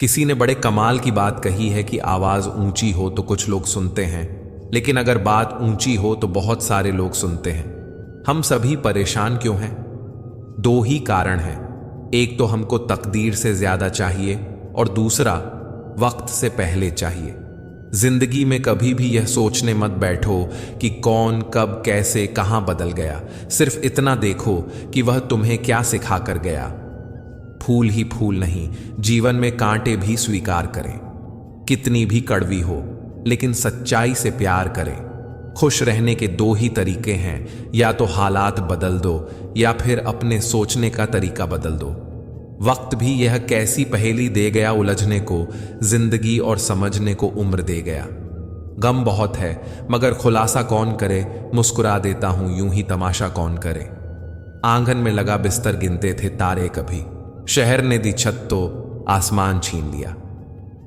किसी ने बड़े कमाल की बात कही है कि आवाज ऊंची हो तो कुछ लोग सुनते हैं, लेकिन अगर बात ऊंची हो तो बहुत सारे लोग सुनते हैं। हम सभी परेशान क्यों हैं? दो ही कारण हैं। एक तो हमको तकदीर से ज्यादा चाहिए और दूसरा वक्त से पहले चाहिए। जिंदगी में कभी भी यह सोचने मत बैठो कि कौन कब कैसे कहां बदल गया। सिर्फ इतना देखो कि वह तुम्हें क्या सिखा कर गया। फूल ही फूल नहीं, जीवन में कांटे भी स्वीकार करें। कितनी भी कड़वी हो लेकिन सच्चाई से प्यार करें। खुश रहने के दो ही तरीके हैं, या तो हालात बदल दो या फिर अपने सोचने का तरीका बदल दो। वक्त भी यह कैसी पहेली दे गया उलझने को, जिंदगी और समझने को उम्र दे गया। गम बहुत है मगर खुलासा कौन करे, मुस्कुरा देता हूं यूं ही तमाशा कौन करे। आंगन में लगा बिस्तर गिनते थे तारे कभी, शहर ने दी छत तो आसमान छीन लिया।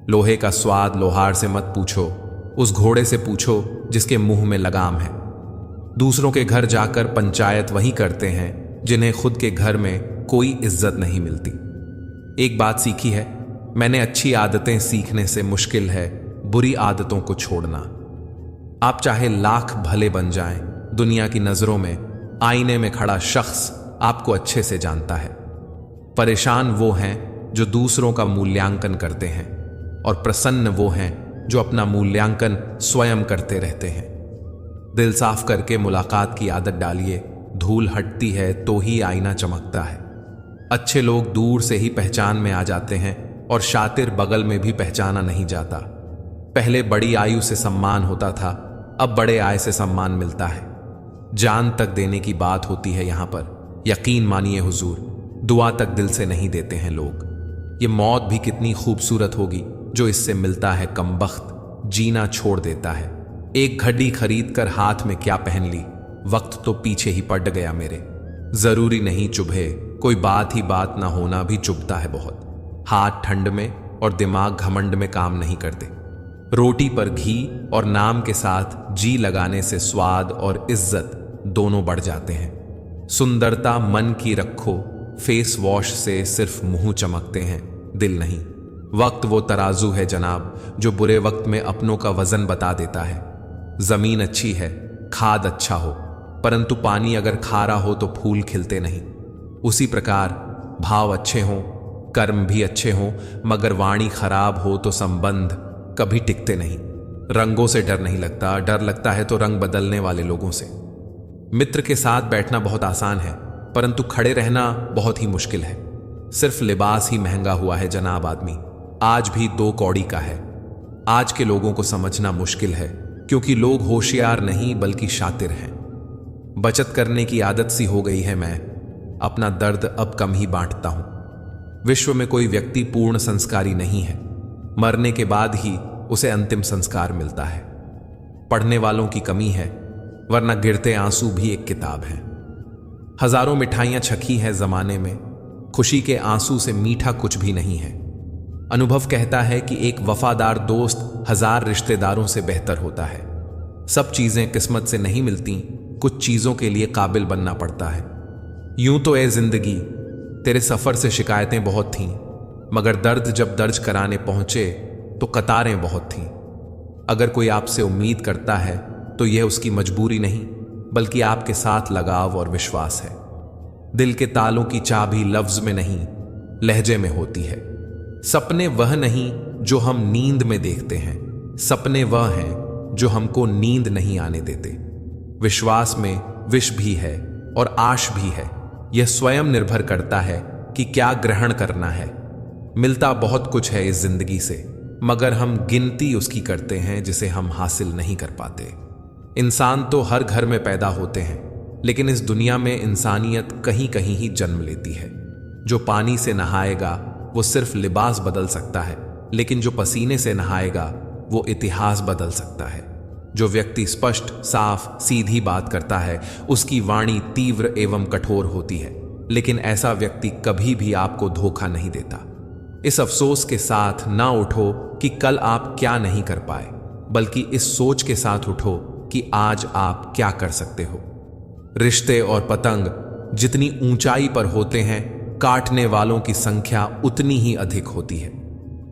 लोहे का स्वाद लोहार से मत पूछो, उस घोड़े से पूछो जिसके मुंह में लगाम है। दूसरों के घर जाकर पंचायत वही करते हैं जिन्हें खुद के घर में कोई इज्जत नहीं मिलती। एक बात सीखी है मैंने, अच्छी आदतें सीखने से मुश्किल है बुरी आदतों को छोड़ना। आप चाहे लाख भले बन जाएं, दुनिया की नजरों में आईने में खड़ा शख्स आपको अच्छे से जानता है। परेशान वो हैं जो दूसरों का मूल्यांकन करते हैं और प्रसन्न वो हैं जो अपना मूल्यांकन स्वयं करते रहते हैं। दिल साफ करके मुलाकात की आदत डालिए, धूल हटती है तो ही आईना चमकता है। अच्छे लोग दूर से ही पहचान में आ जाते हैं और शातिर बगल में भी पहचाना नहीं जाता। पहले बड़ी आयु से सम्मान होता था, अब बड़े आय से सम्मान मिलता है। जान तक देने की बात होती है यहां पर, यकीन मानिए हुजूर, दुआ तक दिल से नहीं देते हैं लोग। ये मौत भी कितनी खूबसूरत होगी जो इससे मिलता है कमबख्त, जीना छोड़ देता है। एक घड़ी खरीद कर हाथ में क्या पहन ली, वक्त तो पीछे ही पड़ गया मेरे। जरूरी नहीं चुभे, कोई बात ही बात ना होना भी चुभता है बहुत। हाथ ठंड में और दिमाग घमंड में काम नहीं करते। रोटी पर घी और नाम के साथ जी लगाने से स्वाद और इज्जत दोनों बढ़ जाते हैं। सुंदरता मन की रखो, फेस वॉश से सिर्फ मुंह चमकते हैं, दिल नहीं। वक्त वो तराजू है जनाब जो बुरे वक्त में अपनों का वजन बता देता है। जमीन अच्छी है, खाद अच्छा हो, परंतु पानी अगर खारा हो तो फूल खिलते नहीं। उसी प्रकार भाव अच्छे हों, कर्म भी अच्छे हों, मगर वाणी खराब हो तो संबंध कभी टिकते नहीं। रंगों से डर नहीं लगता, डर लगता है तो रंग बदलने वाले लोगों से। मित्र के साथ बैठना बहुत आसान है, परंतु खड़े रहना बहुत ही मुश्किल है। सिर्फ लिबास ही महंगा हुआ है जनाब आदमी, आज भी 2 कौड़ी का है। आज के लोगों को समझना मुश्किल है क्योंकि लोग होशियार नहीं बल्कि शातिर हैं। बचत करने की आदत सी हो गई है, मैं अपना दर्द अब कम ही बांटता हूं। विश्व में कोई व्यक्ति पूर्ण संस्कारी नहीं है, मरने के बाद ही उसे अंतिम संस्कार मिलता है। पढ़ने वालों की कमी है, वरना गिरते आंसू भी एक किताब है। हजारों मिठाइयां छकी है जमाने में, खुशी के आंसू से मीठा कुछ भी नहीं है। अनुभव कहता है कि एक वफादार दोस्त 1000 रिश्तेदारों से बेहतर होता है। सब चीजें किस्मत से नहीं मिलती, कुछ चीजों के लिए काबिल बनना पड़ता है। यूं तो ए जिंदगी तेरे सफर से शिकायतें बहुत थीं, मगर दर्द जब दर्ज कराने पहुंचे तो कतारें बहुत थीं। अगर कोई आपसे उम्मीद करता है तो यह उसकी मजबूरी नहीं बल्कि आपके साथ लगाव और विश्वास है। दिल के तालों की चाबी लफ्ज में नहीं लहजे में होती है। सपने वह नहीं जो हम नींद में देखते हैं, सपने वह हैं जो हमको नींद नहीं आने देते। विश्वास में विष भी है और आश भी है, यह स्वयं निर्भर करता है कि क्या ग्रहण करना है। मिलता बहुत कुछ है इस जिंदगी से, मगर हम गिनती उसकी करते हैं जिसे हम हासिल नहीं कर पाते। इंसान तो हर घर में पैदा होते हैं, लेकिन इस दुनिया में इंसानियत कहीं कहीं ही जन्म लेती है। जो पानी से नहाएगा वो सिर्फ लिबास बदल सकता है, लेकिन जो पसीने से नहाएगा वो इतिहास बदल सकता है। जो व्यक्ति स्पष्ट, साफ, सीधी बात करता है उसकी वाणी तीव्र एवं कठोर होती है, लेकिन ऐसा व्यक्ति कभी भी आपको धोखा नहीं देता। इस अफसोस के साथ ना उठो कि कल आप क्या नहीं कर पाए, बल्कि इस सोच के साथ उठो कि आज आप क्या कर सकते हो। रिश्ते और पतंग जितनी ऊंचाई पर होते हैं, काटने वालों की संख्या उतनी ही अधिक होती है।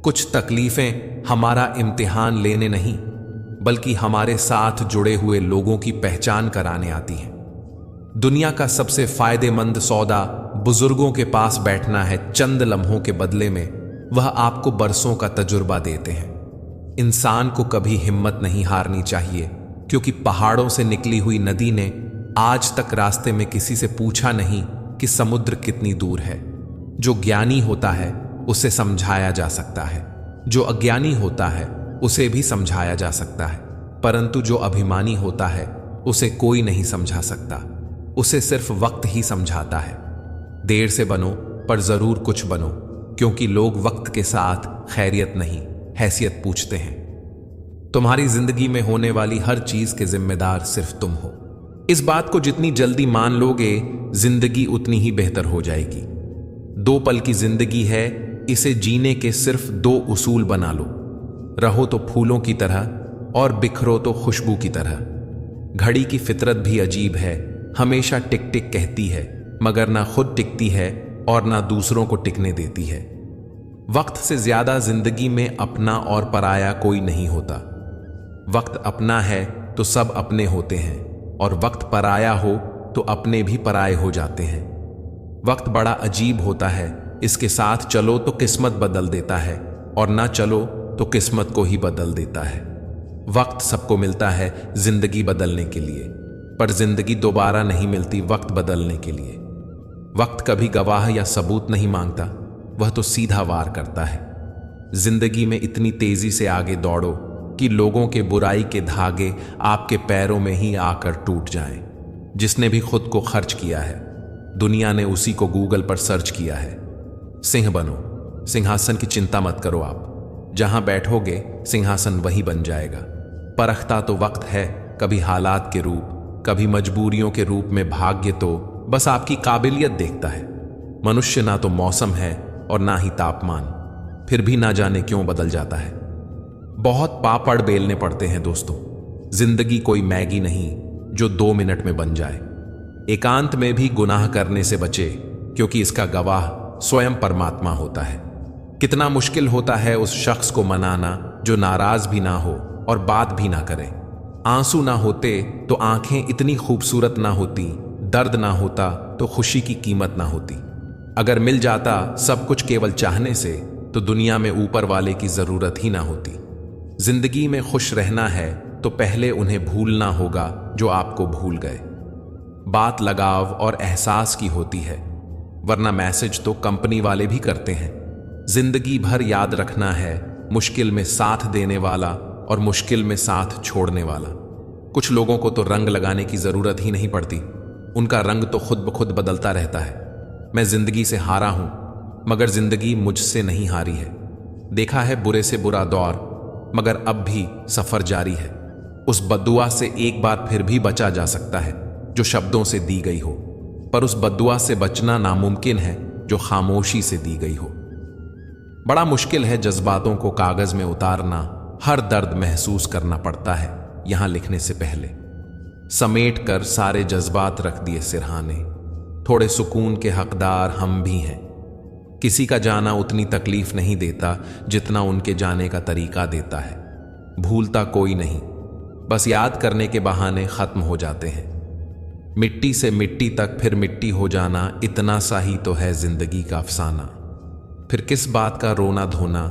कुछ तकलीफें हमारा इम्तिहान लेने नहीं बल्कि हमारे साथ जुड़े हुए लोगों की पहचान कराने आती हैं। दुनिया का सबसे फायदेमंद सौदा बुजुर्गों के पास बैठना है। चंद लम्हों के बदले में वह आपको बरसों का तजुर्बा देते हैं। इंसान को कभी हिम्मत नहीं हारनी चाहिए, क्योंकि पहाड़ों से निकली हुई नदी ने आज तक रास्ते में किसी से पूछा नहीं कि समुद्र कितनी दूर है। जो ज्ञानी होता है उसे समझाया जा सकता है, जो अज्ञानी होता है उसे भी समझाया जा सकता है, परंतु जो अभिमानी होता है उसे कोई नहीं समझा सकता। उसे सिर्फ वक्त ही समझाता है। देर से बनो पर जरूर कुछ बनो, क्योंकि लोग वक्त के साथ खैरियत नहीं हैसियत पूछते हैं। तुम्हारी जिंदगी में होने वाली हर चीज के जिम्मेदार सिर्फ तुम हो। इस बात को जितनी जल्दी मान लोगे, जिंदगी उतनी ही बेहतर हो जाएगी। 2 पल की जिंदगी है, इसे जीने के सिर्फ 2 उसूल बना लो। रहो तो फूलों की तरह और बिखरो तो खुशबू की तरह। घड़ी की फितरत भी अजीब है, हमेशा टिक टिक कहती है, मगर ना खुद टिकती है और ना दूसरों को टिकने देती है। वक्त से ज्यादा जिंदगी में अपना और पराया कोई नहीं होता। वक्त अपना है तो सब अपने होते हैं, और वक्त पराया हो तो अपने भी पराये हो जाते हैं। वक्त बड़ा अजीब होता है, इसके साथ चलो तो किस्मत बदल देता है, और ना चलो तो किस्मत को ही बदल देता है। वक्त सबको मिलता है जिंदगी बदलने के लिए, पर जिंदगी दोबारा नहीं मिलती वक्त बदलने के लिए। वक्त कभी गवाह या सबूत नहीं मांगता, वह तो सीधा वार करता है। जिंदगी में इतनी तेजी से आगे दौड़ो कि लोगों के बुराई के धागे आपके पैरों में ही आकर टूट जाएं। जिसने भी खुद को खर्च किया है, दुनिया ने उसी को गूगल पर सर्च किया है। सिंह बनो, सिंहासन की चिंता मत करो। आप जहां बैठोगे सिंहासन वही बन जाएगा। परखता तो वक्त है, कभी हालात के रूप, कभी मजबूरियों के रूप में। भाग्य तो बस आपकी काबिलियत देखता है। मनुष्य ना तो मौसम है और ना ही तापमान, फिर भी ना जाने क्यों बदल जाता है। बहुत पापड़ बेलने पड़ते हैं दोस्तों। जिंदगी कोई मैगी नहीं जो 2 मिनट में बन जाए। एकांत में भी गुनाह करने से बचे, क्योंकि इसका गवाह स्वयं परमात्मा होता है। कितना मुश्किल होता है उस शख्स को मनाना जो नाराज भी ना हो और बात भी ना करे। आंसू ना होते तो आंखें इतनी खूबसूरत ना होती, दर्द ना होता तो खुशी की कीमत ना होती। अगर मिल जाता सब कुछ केवल चाहने से, तो दुनिया में ऊपर वाले की जरूरत ही ना होती। जिंदगी में खुश रहना है तो पहले उन्हें भूलना होगा जो आपको भूल गए। बात लगाव और एहसास की होती है, वरना मैसेज तो कंपनी वाले भी करते हैं। जिंदगी भर याद रखना है, मुश्किल में साथ देने वाला और मुश्किल में साथ छोड़ने वाला। कुछ लोगों को तो रंग लगाने की जरूरत ही नहीं पड़ती, उनका रंग तो खुद ब खुद बदलता रहता है। मैं जिंदगी से हारा हूं, मगर जिंदगी मुझसे नहीं हारी है। देखा है बुरे से बुरा दौर, मगर अब भी सफर जारी है। उस बद्दुआ से एक बार फिर भी बचा जा सकता है जो शब्दों से दी गई हो, पर उस बद्दुआ से बचना नामुमकिन है जो खामोशी से दी गई हो। बड़ा मुश्किल है जज्बातों को कागज में उतारना, हर दर्द महसूस करना पड़ता है यहां लिखने से पहले। समेट कर सारे जज्बात रख दिए सिरहाने, थोड़े सुकून के हकदार हम भी हैं। किसी का जाना उतनी तकलीफ नहीं देता जितना उनके जाने का तरीका देता है। भूलता कोई नहीं, बस याद करने के बहाने खत्म हो जाते हैं। मिट्टी से मिट्टी तक फिर मिट्टी हो जाना, इतना सा ही तो है जिंदगी का अफसाना। फिर किस बात का रोना धोना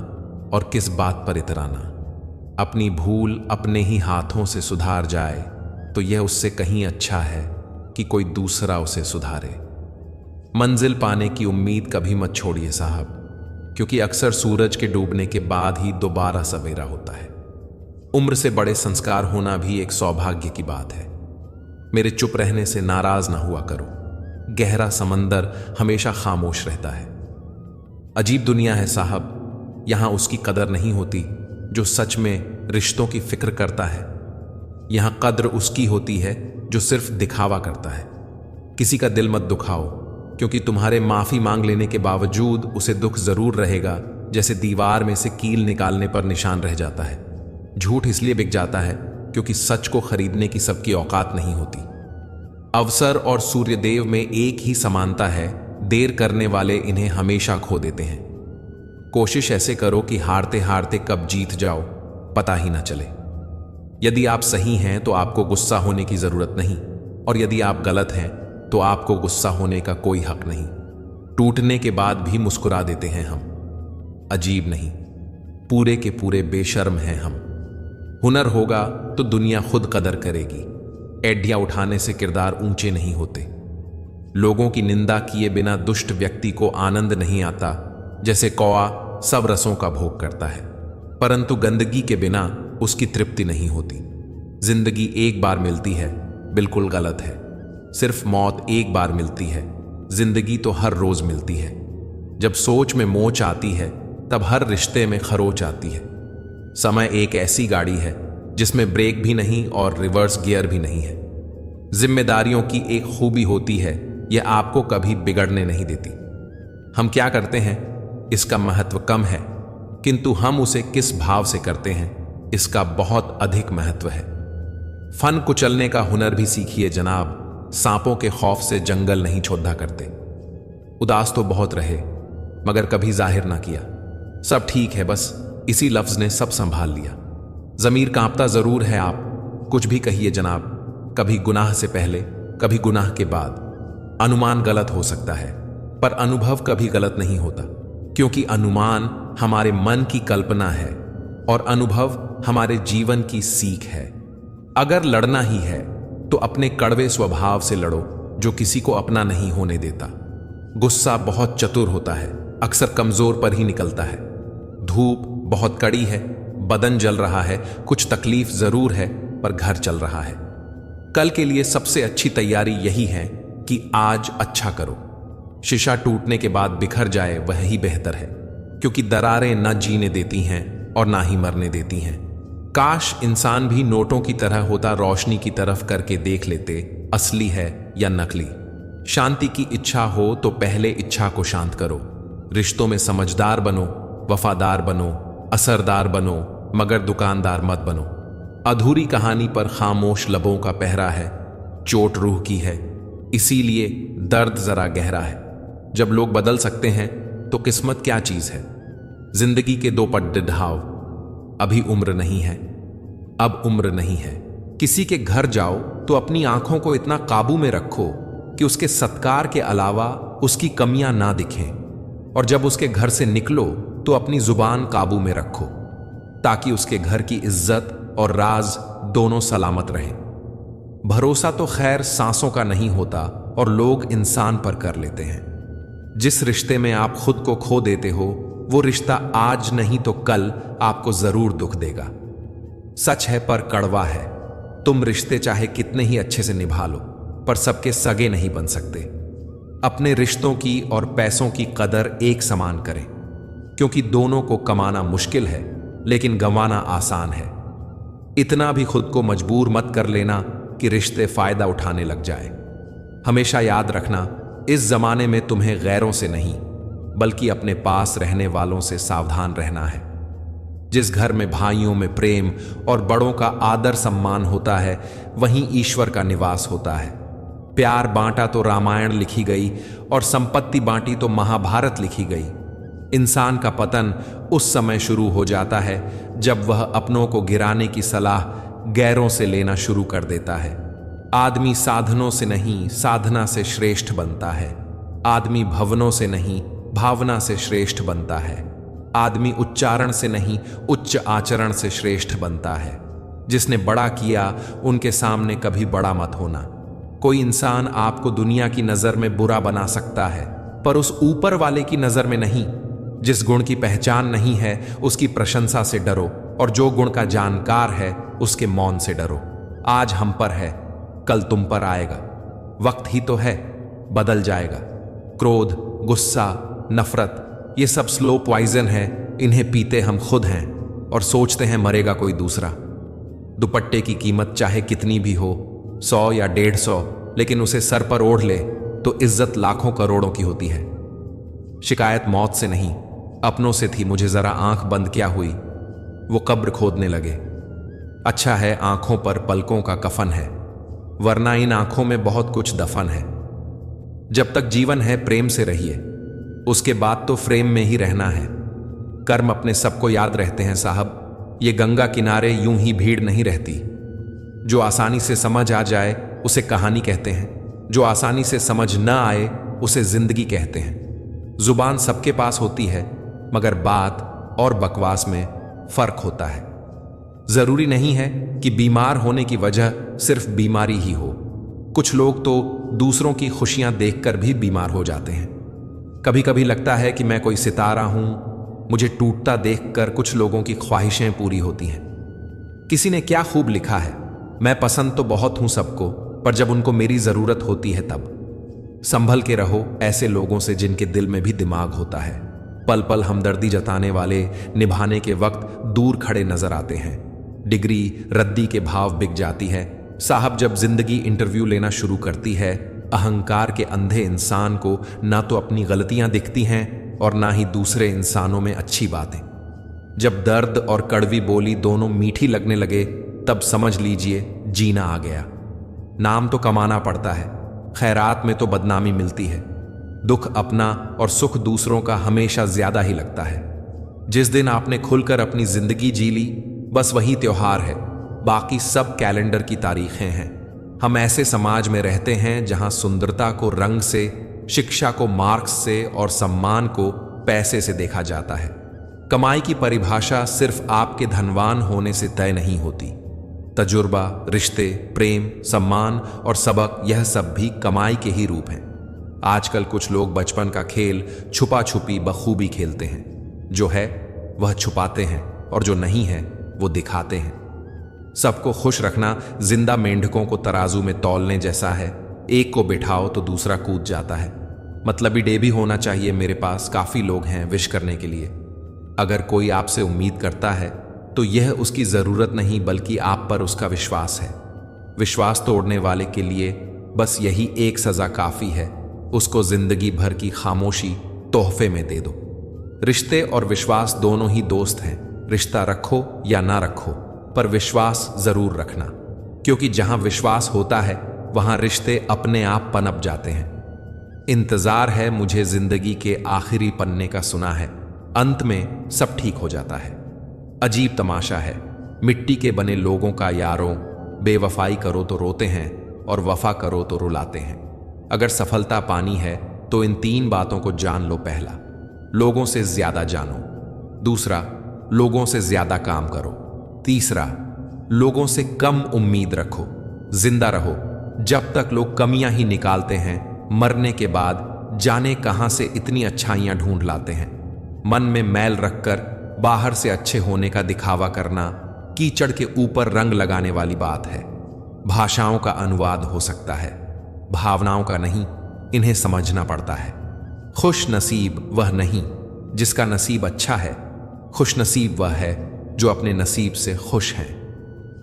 और किस बात पर इतराना। अपनी भूल अपने ही हाथों से सुधार जाए तो यह उससे कहीं अच्छा है कि कोई दूसरा उसे सुधारे। मंजिल पाने की उम्मीद कभी मत छोड़िए साहब, क्योंकि अक्सर सूरज के डूबने के बाद ही दोबारा सवेरा होता है। उम्र से बड़े संस्कार होना भी एक सौभाग्य की बात है। मेरे चुप रहने से नाराज ना हुआ करो। गहरा समंदर हमेशा खामोश रहता है। अजीब दुनिया है साहब, यहां उसकी कदर नहीं होती जो सच में रिश्तों की फिक्र करता है। यहां कद्र उसकी होती है जो सिर्फ दिखावा करता है। किसी का दिल मत दुखाओ, क्योंकि तुम्हारे माफी मांग लेने के बावजूद उसे दुख जरूर रहेगा, जैसे दीवार में से कील निकालने पर निशान रह जाता है। झूठ इसलिए बिक जाता है क्योंकि सच को खरीदने की सबकी औकात नहीं होती। अवसर और सूर्यदेव में एक ही समानता है, देर करने वाले इन्हें हमेशा खो देते हैं। कोशिश ऐसे करो कि हारते हारते कब जीत जाओ पता ही ना चले। यदि आप सही हैं तो आपको गुस्सा होने की जरूरत नहीं, और यदि आप गलत हैं तो आपको गुस्सा होने का कोई हक नहीं। टूटने के बाद भी मुस्कुरा देते हैं हम। अजीब नहीं, पूरे के पूरे बेशर्म हैं हम। हुनर होगा तो दुनिया खुद कदर करेगी। एडिया उठाने से किरदार ऊंचे नहीं होते। लोगों की निंदा किए बिना दुष्ट व्यक्ति को आनंद नहीं आता। जैसे कौआ सब रसों का भोग करता है, परंतु गंदगी के बिना उसकी तृप्ति नहीं होती। जिंदगी एक बार मिलती है, बिल्कुल गलत है। सिर्फ मौत एक बार मिलती है, जिंदगी तो हर रोज मिलती है। जब सोच में मोच आती है तब हर रिश्ते में खरोच आती है। समय एक ऐसी गाड़ी है जिसमें ब्रेक भी नहीं और रिवर्स गियर भी नहीं है। जिम्मेदारियों की एक खूबी होती है, यह आपको कभी बिगड़ने नहीं देती। हम क्या करते हैं इसका महत्व कम है, किंतु हम उसे किस भाव से करते हैं इसका बहुत अधिक महत्व है। फन कुचलने का हुनर भी सीखिए जनाब। सांपों के खौफ से जंगल नहीं छोड़ा करते। उदास तो बहुत रहे मगर कभी जाहिर ना किया। सब ठीक है, बस इसी लफ्ज ने सब संभाल लिया। जमीर कांपता जरूर है, आप कुछ भी कहिए जनाब। कभी गुनाह से पहले, कभी गुनाह के बाद। अनुमान गलत हो सकता है पर अनुभव कभी गलत नहीं होता, क्योंकि अनुमान हमारे मन की कल्पना है और अनुभव हमारे जीवन की सीख है। अगर लड़ना ही है तो अपने कड़वे स्वभाव से लड़ो जो किसी को अपना नहीं होने देता। गुस्सा बहुत चतुर होता है, अक्सर कमजोर पर ही निकलता है। धूप बहुत कड़ी है, बदन जल रहा है, कुछ तकलीफ जरूर है पर घर चल रहा है। कल के लिए सबसे अच्छी तैयारी यही है कि आज अच्छा करो। शीशा टूटने के बाद बिखर जाए वही बेहतर है, क्योंकि दरारें न जीने देती हैं और ना ही मरने देती हैं। काश इंसान भी नोटों की तरह होता, रोशनी की तरफ करके देख लेते असली है या नकली। शांति की इच्छा हो तो पहले इच्छा को शांत करो। रिश्तों में समझदार बनो, वफादार बनो, असरदार बनो, मगर दुकानदार मत बनो। अधूरी कहानी पर खामोश लबों का पहरा है, चोट रूह की है, इसीलिए दर्द जरा गहरा है। जब लोग बदल सकते हैं तो किस्मत क्या चीज है। जिंदगी के दो पट्टे ढाव। अभी उम्र नहीं है, अब उम्र नहीं है। किसी के घर जाओ तो अपनी आंखों को इतना काबू में रखो कि उसके सत्कार के अलावा उसकी कमियां ना दिखें, और जब उसके घर से निकलो तो अपनी जुबान काबू में रखो, ताकि उसके घर की इज्जत और राज दोनों सलामत रहें। भरोसा तो खैर सांसों का नहीं होता और लोग इंसान पर कर लेते हैं। जिस रिश्ते में आप खुद को खो देते हो वो रिश्ता आज नहीं तो कल आपको जरूर दुख देगा। सच है पर कड़वा है। तुम रिश्ते चाहे कितने ही अच्छे से निभा लो पर सबके सगे नहीं बन सकते। अपने रिश्तों की और पैसों की कदर एक समान करें, क्योंकि दोनों को कमाना मुश्किल है लेकिन गंवाना आसान है। इतना भी खुद को मजबूर मत कर लेना कि रिश्ते फायदा उठाने लग जाए। हमेशा याद रखना, इस जमाने में तुम्हें गैरों से नहीं बल्कि अपने पास रहने वालों से सावधान रहना है। जिस घर में भाइयों में प्रेम और बड़ों का आदर सम्मान होता है वहीं ईश्वर का निवास होता है। प्यार बांटा तो रामायण लिखी गई और संपत्ति बांटी तो महाभारत लिखी गई। इंसान का पतन उस समय शुरू हो जाता है जब वह अपनों को गिराने की सलाह गैरों से लेना शुरू कर देता है। आदमी साधनों से नहीं साधना से श्रेष्ठ बनता है। आदमी भवनों से नहीं भावना से श्रेष्ठ बनता है। आदमी उच्चारण से नहीं उच्च आचरण से श्रेष्ठ बनता है। जिसने बड़ा किया उनके सामने कभी बड़ा मत होना। कोई इंसान आपको दुनिया की नजर में बुरा बना सकता है पर उस ऊपर वाले की नजर में नहीं। जिस गुण की पहचान नहीं है उसकी प्रशंसा से डरो, और जो गुण का जानकार है उसके मौन से डरो। आज हम पर है, कल तुम पर आएगा। वक्त ही तो है, बदल जाएगा। क्रोध, गुस्सा, नफरत ये सब स्लो पॉइजन है। इन्हें पीते हम खुद हैं और सोचते हैं मरेगा कोई दूसरा। दुपट्टे की कीमत चाहे कितनी भी हो, 100 या 150, लेकिन उसे सर पर ओढ़ ले तो इज्जत लाखों करोड़ों की होती है। शिकायत मौत से नहीं अपनों से थी, मुझे जरा आंख बंद क्या हुई। वो कब्र खोदने लगे। अच्छा है आंखों पर पलकों का कफन है, वरना इन आंखों में बहुत कुछ दफन है। जब तक जीवन है प्रेम से रहिए, उसके बाद तो फ्रेम में ही रहना है। कर्म अपने सबको याद रहते हैं साहब, ये गंगा किनारे यूं ही भीड़ नहीं रहती। जो आसानी से समझ आ जाए उसे कहानी कहते हैं, जो आसानी से समझ न आए उसे जिंदगी कहते हैं। जुबान सबके पास होती है, मगर बात और बकवास में फर्क होता है। जरूरी नहीं है कि बीमार होने की वजह सिर्फ बीमारी ही हो। कुछ लोग तो दूसरों की खुशियां देखकर भी बीमार हो जाते हैं। कभी कभी लगता है कि मैं कोई सितारा हूं, मुझे टूटता देखकर कुछ लोगों की ख्वाहिशें पूरी होती हैं। किसी ने क्या खूब लिखा है, मैं पसंद तो बहुत हूं सबको, पर जब उनको मेरी जरूरत होती है तब। संभल के रहो ऐसे लोगों से जिनके दिल में भी दिमाग होता है। पल पल हमदर्दी जताने वाले निभाने के वक्त दूर खड़े नजर आते हैं। डिग्री रद्दी के भाव बिक जाती है साहब। जब जिंदगी इंटरव्यू लेना शुरू करती है, अहंकार के अंधे इंसान को ना तो अपनी गलतियां दिखती हैं और ना ही दूसरे इंसानों में अच्छी बातें। जब दर्द और कड़वी बोली दोनों मीठी लगने लगे, तब समझ लीजिए जीना आ गया। नाम तो कमाना पड़ता है, खैरात में तो बदनामी मिलती है। दुख अपना और सुख दूसरों का हमेशा ज्यादा ही लगता है। जिस दिन आपने खुलकर अपनी जिंदगी जी ली, बस वही त्योहार है, बाकी सब कैलेंडर की तारीखें हैं। हम ऐसे समाज में रहते हैं जहां सुंदरता को रंग से, शिक्षा को मार्क्स से और सम्मान को पैसे से देखा जाता है। कमाई की परिभाषा सिर्फ आपके धनवान होने से तय नहीं होती। तजुर्बा, रिश्ते, प्रेम, सम्मान और सबक, यह सब भी कमाई के ही रूप हैं। आजकल कुछ लोग बचपन का खेल छुपा छुपी बखूबी खेलते हैं। जो है वह छुपाते हैं और जो नहीं है वो दिखाते हैं। सबको खुश रखना जिंदा मेंढकों को तराजू में तौलने जैसा है। एक को बिठाओ तो दूसरा कूद जाता है। मतलबी डे भी होना चाहिए। मेरे पास काफी लोग हैं विश करने के लिए। अगर कोई आपसे उम्मीद करता है तो यह उसकी जरूरत नहीं, बल्कि आप पर उसका विश्वास है। विश्वास तोड़ने वाले के लिए बस यही एक सजा काफी है, उसको जिंदगी भर की खामोशी तोहफे में दे दो। रिश्ते और विश्वास दोनों ही दोस्त हैं। रिश्ता रखो या ना रखो, पर विश्वास जरूर रखना, क्योंकि जहां विश्वास होता है वहां रिश्ते अपने आप पनप जाते हैं। इंतजार है मुझे जिंदगी के आखिरी पन्ने का, सुना है अंत में सब ठीक हो जाता है। अजीब तमाशा है, मिट्टी के बने लोगों का यारों, बेवफाई करो तो रोते हैं और वफा करो तो रुलाते हैं। अगर सफलता पानी है तो इन 3 बातों को जान लो। पहला, लोगों से ज्यादा जानो। दूसरा, लोगों से ज्यादा काम करो। तीसरा, लोगों से कम उम्मीद रखो। जिंदा रहो जब तक लोग कमियां ही निकालते हैं, मरने के बाद जाने कहां से इतनी अच्छाइयां ढूंढ लाते हैं। मन में मैल रखकर बाहर से अच्छे होने का दिखावा करना कीचड़ के ऊपर रंग लगाने वाली बात है। भाषाओं का अनुवाद हो सकता है, भावनाओं का नहीं। इन्हें समझना पड़ता है। खुश नसीब वह नहीं जिसका नसीब अच्छा है, खुश नसीब वह है जो अपने नसीब से खुश हैं।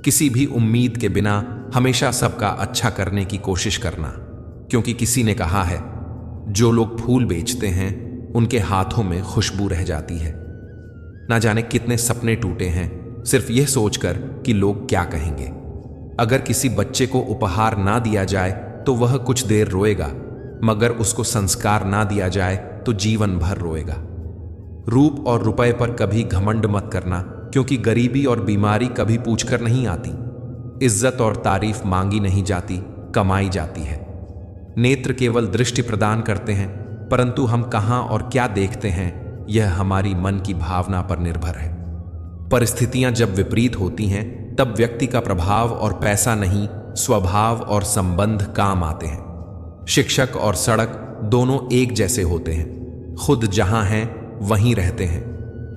किसी भी उम्मीद के बिना हमेशा सबका अच्छा करने की कोशिश करना, क्योंकि किसी ने कहा है जो लोग फूल बेचते हैं उनके हाथों में खुशबू रह जाती है। ना जाने कितने सपने टूटे हैं सिर्फ यह सोचकर कि लोग क्या कहेंगे। अगर किसी बच्चे को उपहार ना दिया जाए तो वह कुछ देर रोएगा, मगर उसको संस्कार ना दिया जाए तो जीवन भर रोएगा। रूप और रुपए पर कभी घमंड मत करना, क्योंकि गरीबी और बीमारी कभी पूछकर नहीं आती। इज्जत और तारीफ मांगी नहीं जाती, कमाई जाती है। नेत्र केवल दृष्टि प्रदान करते हैं, परंतु हम कहां और क्या देखते हैं यह हमारी मन की भावना पर निर्भर है। परिस्थितियां जब विपरीत होती हैं तब व्यक्ति का प्रभाव और पैसा नहीं, स्वभाव और संबंध काम आते हैं। शिक्षक और सड़क दोनों एक जैसे होते हैं। खुद जहां हैं वहीं रहते हैं,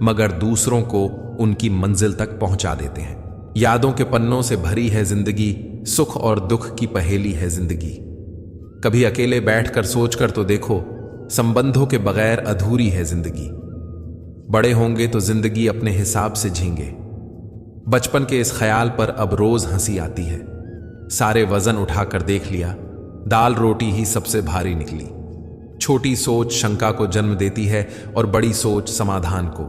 मगर दूसरों को उनकी मंजिल तक पहुंचा देते हैं। यादों के पन्नों से भरी है जिंदगी, सुख और दुख की पहेली है जिंदगी। कभी अकेले बैठकर सोचकर तो देखो, संबंधों के बगैर अधूरी है जिंदगी। बड़े होंगे तो जिंदगी अपने हिसाब से झींगे। बचपन के इस ख्याल पर अब रोज हंसी आती है। सारे वजन उठाकर देख लिया, दाल रोटी ही सबसे भारी निकली। छोटी सोच शंका को जन्म देती है और बड़ी सोच समाधान को।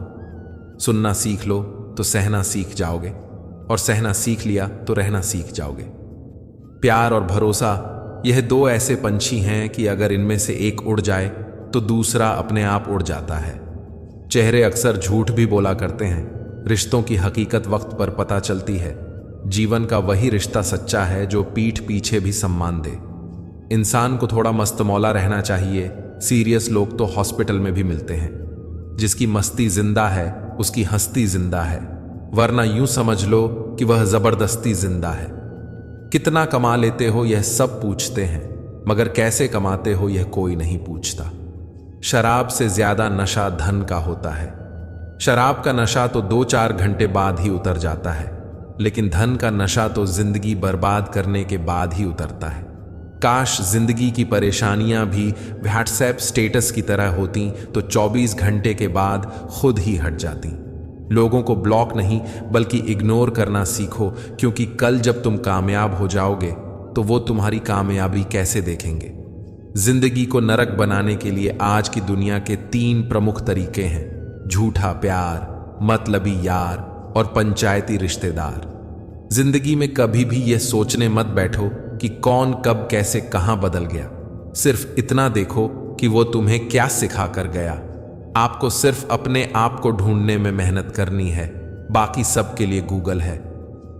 सुनना सीख लो तो सहना सीख जाओगे, और सहना सीख लिया तो रहना सीख जाओगे। प्यार और भरोसा यह 2 ऐसे पंछी हैं कि अगर इनमें से एक उड़ जाए तो दूसरा अपने आप उड़ जाता है। चेहरे अक्सर झूठ भी बोला करते हैं। रिश्तों की हकीकत वक्त पर पता चलती है। जीवन का वही रिश्ता सच्चा है जो पीठ पीछे भी सम्मान दे। इंसान को थोड़ा मस्तमौला रहना चाहिए। सीरियस लोग तो हॉस्पिटल में भी मिलते हैं। जिसकी मस्ती जिंदा है उसकी हस्ती जिंदा है, वरना यूं समझ लो कि वह जबरदस्ती जिंदा है। कितना कमा लेते हो यह सब पूछते हैं, मगर कैसे कमाते हो यह कोई नहीं पूछता। शराब से ज्यादा नशा धन का होता है। शराब का नशा तो 2-4 घंटे बाद ही उतर जाता है, लेकिन धन का नशा तो जिंदगी बर्बाद करने के बाद ही उतरता है। काश जिंदगी की परेशानियां भी व्हाट्सएप स्टेटस की तरह होती तो 24 घंटे के बाद खुद ही हट जाती। लोगों को ब्लॉक नहीं बल्कि इग्नोर करना सीखो, क्योंकि कल जब तुम कामयाब हो जाओगे तो वो तुम्हारी कामयाबी कैसे देखेंगे। जिंदगी को नरक बनाने के लिए आज की दुनिया के 3 प्रमुख तरीके हैं: झूठा प्यार, मतलबी यार और पंचायती रिश्तेदार। जिंदगी में कभी भी यह सोचने मत बैठो कि कौन कब कैसे कहां बदल गया। सिर्फ इतना देखो कि वो तुम्हें क्या सिखा कर गया। आपको सिर्फ अपने आप को ढूंढने में मेहनत करनी है, बाकी सब के लिए गूगल है।